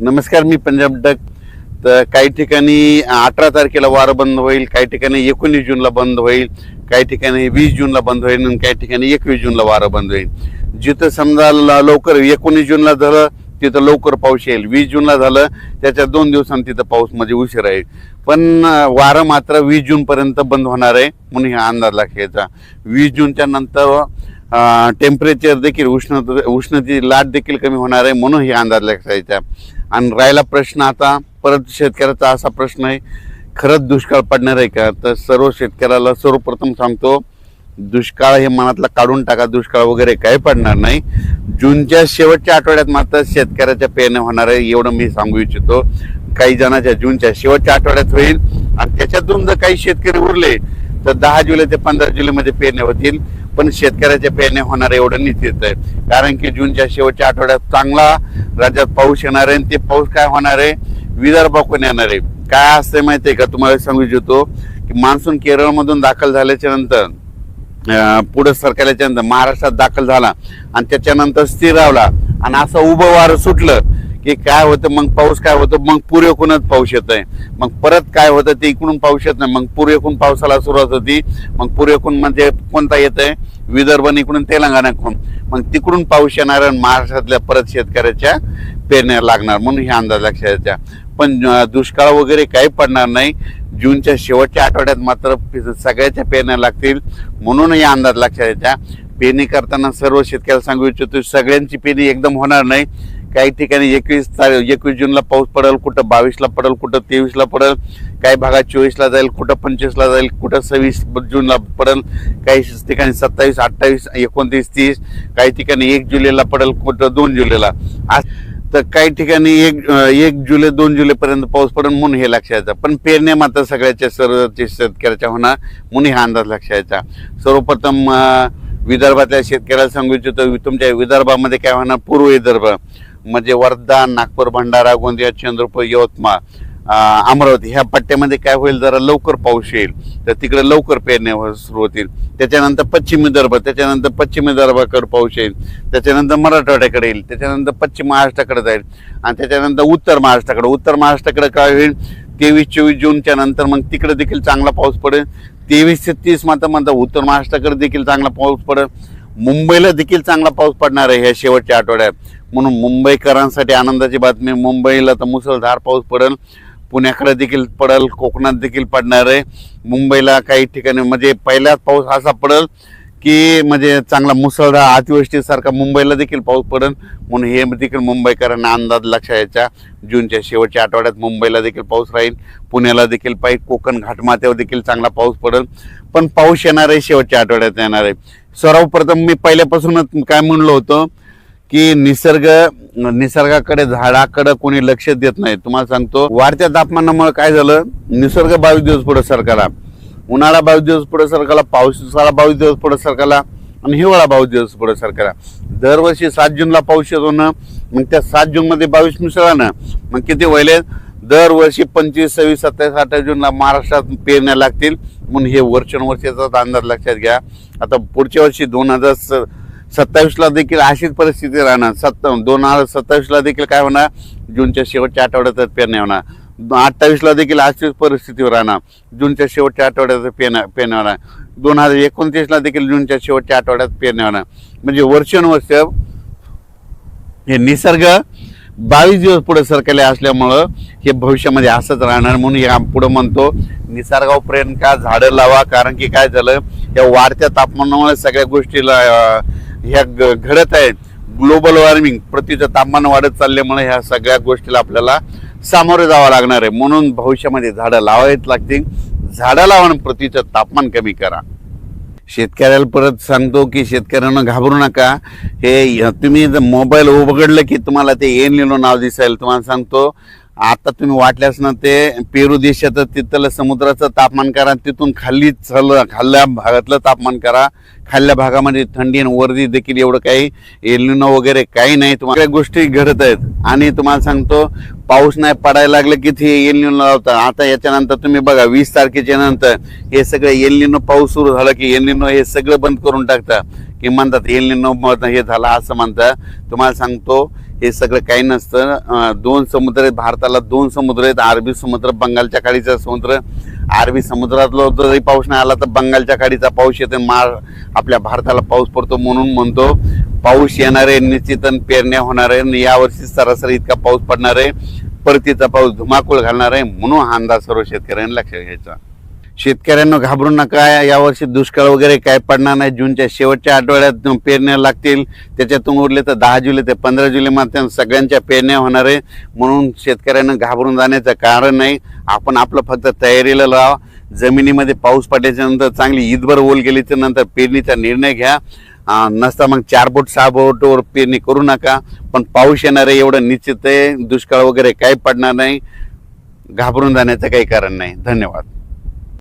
नमस्कार, मी पंजाब डक. तर काही ठिकाणी 18 तारखेला वारं बंद होईल, काही ठिकाणी 19 जूनला बंद होईल, काही ठिकाणी 20 जूनला बंद होईल आणि काही ठिकाणी 21 जूनला वारं बंद होईल. जिथं समजा लवकर 19 जूनला झालं तिथं लवकर पाऊस येईल, 20 जूनला झालं त्याच्या 2 दिवसांनी तिथं पाऊस म्हणजे उशीर आहे. पण वारं मात्र 20 जूनपर्यंत बंद होणार आहे म्हणून हा अंदाज लागेचा. 20 जूनच्या नंतर टेम्परेचर देखील उष्णतेची लाट देखील कमी होणार आहे म्हणून हे अंदाज लागायचा. आणि राहिला प्रश्न आता परत शेतकऱ्याचा असा प्रश्न आहे, खरंच दुष्काळ पडणार आहे का? तर सर्व शेतकऱ्याला सर्वप्रथम सांगतो, दुष्काळ हे मनातला काढून टाका. दुष्काळ वगैरे काही पडणार नाही. जूनच्या शेवटच्या आठवड्यात मात्र शेतकऱ्याच्या पेरण्या होणार आहे एवढं मी सांगू इच्छितो. काही जणांच्या जूनच्या शेवटच्या आठवड्यात होईल आणि त्याच्यातून जर काही शेतकरी उरले तर 10 जुलै ते 15 जुलैमध्ये पेरण्या होतील. पण शेतकऱ्याच्या पेरण्या होणार एवढं निश्चित आहे, कारण की जूनच्या शेवटच्या आठवड्यात चांगला राज्यात पाऊस येणार आहे. आणि ते पाऊस काय होणार आहे, विदर्भाकडून येणार आहे. काय असते माहिती आहे का, तुम्हाला सांगू इच्छितो की मान्सून केरळमधून दाखल झाल्याच्या नंतर पुढे सरकारच्या नंतर महाराष्ट्रात दाखल झाला आणि त्याच्यानंतर स्थिरावला आणि असं उभं वारं सुटलं की काय होतं, मग पाऊस काय होतं, मग पूर्वेकडूनच पाऊस येत आहे. मग परत काय होतं, ते इकडून पाऊस येत नाही, मग पूर्वेकडून पावसाला सुरुवात होती. मग पूर्वेकडून म्हणजे कोणता येत आहे, विदर्भ इकडून तेलंगणाकडून, मग तिकडून पाऊस येणार आणि महाराष्ट्रातल्या परत शेतकऱ्याच्या पेरण्या लागणार म्हणून हे अंदाज लक्षात येत्या. पण दुष्काळ वगैरे काही पडणार नाही. जूनच्या शेवटच्या आठवड्यात मात्र सगळ्याच्या पेरण्या लागतील म्हणून हे अंदाज लक्षात येत्या. पेरणी करताना सर्व शेतकऱ्याला सांगू इच्छितो, सगळ्यांची पेरणी एकदम होणार नाही. काही ठिकाणी 21 जूनला पाऊस पडेल, कुठं 22ला पडेल, कुठं 23ला पडेल, काही भागात 24ला जाईल, कुठं 25ला जाईल, कुठं 26 जूनला पडेल, काही ठिकाणी 27, 28, 29, 30, काही ठिकाणी 1 जुलैला पडेल, कुठं 2 जुलैला. तर काही ठिकाणी 1 जुलै 2 जुलैपर्यंत पाऊस पडेल म्हणून हे लक्षात येतं. पण पेरण्या मात्र सगळ्याच्या सर्व शेतकऱ्याच्या होणार म्हणून हा अंदाज लक्षात यायचा. सर्वप्रथम विदर्भातल्या शेतकऱ्याला सांगू इच्छितो, तुमच्या विदर्भामध्ये काय होणार, पूर्व विदर्भ म्हणजे वर्धा, नागपूर, भंडारा, गोंदिया, चंद्रपूर, यवतमाळ, अमरावती ह्या पट्ट्यामध्ये काय होईल, जरा लवकर पाऊस येईल तर तिकडे लवकर पेरण्या सुरू होतील. त्याच्यानंतर पश्चिम विदर्भ, त्याच्यानंतर पश्चिम विदर्भाकडे पाऊस येईल, त्याच्यानंतर मराठवाड्याकडे येईल, त्याच्यानंतर पश्चिम महाराष्ट्राकडे जाईल आणि त्याच्यानंतर उत्तर महाराष्ट्राकडे काय होईल, 23-24 जूनच्या नंतर मग तिकडे देखील चांगला पाऊस पडेल. 23 ते 30 मात्र उत्तर महाराष्ट्राकडे देखील चांगला पाऊस पडेल. मुंबईला देखील चांगला पाऊस पडणार आहे ह्या शेवटच्या आठवड्यात म्हणून मुंबईकरांसाठी आनंदाची बातमी. मुंबईला तर मुसळधार पाऊस पडेल, पुण्याकडे देखील पडेल, कोकणात देखील पडणार आहे. मुंबईला काही ठिकाणी म्हणजे पहिलाच पाऊस असा पडेल की म्हणजे चांगला मुसळधार अतिवृष्टीसारखा मुंबईला देखील पाऊस पडेल म्हणून हे देखील मुंबईकरांना अंदाज लक्षात यायचा. जूनच्या शेवटच्या आठवड्यात मुंबईला देखील पाऊस राहील, पुण्याला देखील पाहिजे, कोकण घाटमाथ्यावर देखील चांगला पाऊस पडेल. पण पाऊस येणार आहे शेवटच्या आठवड्यात येणार आहे. सर्वप्रथम मी पहिल्यापासूनच काय म्हणलो होतो की निसर्गाकडे झाडाकडे कोणी लक्ष देत नाही. तुम्हाला सांगतो, वाढत्या तापमानामुळे काय झालं, निसर्ग 22 दिवस पुढे सरकारला, उन्हाळा 22 दिवस पुढे सरकारला, पावसाळा 22 दिवस पुढे सरकारला आणि हिवाळा 22 दिवस पुढे सरकारला. दरवर्षी 7 जूनला पाऊस येतो ना, मग त्या 7 जूनमध्ये 22 मिसळा ना, मग किती व्हायले, दरवर्षी 25, 26, 27, 28 जूनला महाराष्ट्रात पेरण्या लागतील म्हणून हे वर्षानुवर्षाचा अंदाज लक्षात घ्या. आता पुढच्या वर्षी 2027ला देखील अशीच परिस्थिती राहणार. 2027ला देखील काय होणार, जूनच्या शेवटच्या आठवड्यात पेरण्या होणार. 28ला देखील अशीच परिस्थितीवर राहणार, जूनच्या शेवटच्या आठवड्यात पेरण्या होणार. 2029ला देखील जूनच्या शेवटच्या आठवड्यात पेरण्या होणार. म्हणजे वर्षानुवर्ष हे निसर्ग 22 दिवस पुढे सरकारले असल्यामुळं हे भविष्यामध्ये असंच राहणार म्हणून या पुढे म्हणतो, निसर्गावर प्रेम का, झाडं लावा. कारण की काय झालं, या वाढत्या तापमानामुळे सगळ्या गोष्टीला ह्या घडत आहेत. ग्लोबल वॉर्मिंग, पृथ्वीचं तापमान वाढत चालल्यामुळे ह्या सगळ्या गोष्टीला आपल्याला सामोरे जावं लागणार आहे. म्हणून भविष्यामध्ये झाडं लावावीच लागतील. झाडं लावा आणि पृथ्वीचं तापमान कमी करा. शेतकऱ्याला परत सांगतो की शेतकऱ्यांना घाबरू नका. हे तुम्ही जर मोबाईल उघडलं की तुम्हाला ते एल निनो नाव दिसेल. तुम्हाला सांगतो, आता तुम्ही वाटल्यास ना ते पेरू देशाचं तिथलं समुद्राचं तापमान करा, तिथून खाल्ल्या भागातलं तापमान करा. खाल्ल्या भागामध्ये थंडी आणि वर्दी देखील एवढं काही एल निनो वगैरे काही नाही. तुम्हाला गोष्टी घडत आहेत आणि तुम्हाला सांगतो, पाऊस नाही पडायला लागलं की ते एल निनो लावतात. आता याच्यानंतर तुम्ही बघा 20 तारखेच्या नंतर हे सगळं एल निनो पाऊस सुरू झाला की एल निनो हे सगळं बंद करून टाकतात की म्हणतात एल निनो हे झाला असं म्हणतात. तुम्हाला सांगतो, हे सगळं काही नसतं. 2 समुद्र आहेत भारताला, 2 समुद्र आहेत, अरबी समुद्र, बंगालच्या खाडीचा समुद्र. अरबी समुद्रातला जरी पाऊस नाही आला तर बंगालच्या खाडीचा पाऊस येतो, आपल्या भारताला पाऊस पडतो. म्हणून म्हणतो पाऊस येणार आहे निश्चित, पेरण्या होणार आहे. यावर्षी सरासरी इतका पाऊस पडणार आहे, परतीचा पाऊस धुमाकूळ घालणार आहे. म्हणून हा अंदाज सर्व शेतकऱ्यांनी लक्षात घ्यायचा. शेतकऱ्यांना घाबरून नका, यावर्षी दुष्काळ वगैरे काय पडणार नाही. जूनच्या शेवटच्या आठवड्यात पेरण्या लागतील, त्याच्यातून उरले तर 10 जुलै ते 15 जुलै मध्ये सगळ्यांच्या पेरण्या होणार आहे. म्हणून शेतकऱ्यांना घाबरून जाण्याचं कारण नाही. आपण आपलं फक्त तयारीला लावा. जमिनीमध्ये पाऊस पडल्याच्या नंतर चांगली ईदभर ओल गेल्याच्या नंतर पेरणीचा निर्णय घ्या. नसता मग 4 बोट 6 बोटवर पेरणी करू नका. पण पाऊस येणार आहे एवढं निश्चित आहे. दुष्काळ वगैरे काही पडणार नाही. घाबरून जाण्याचं काही कारण नाही. धन्यवाद.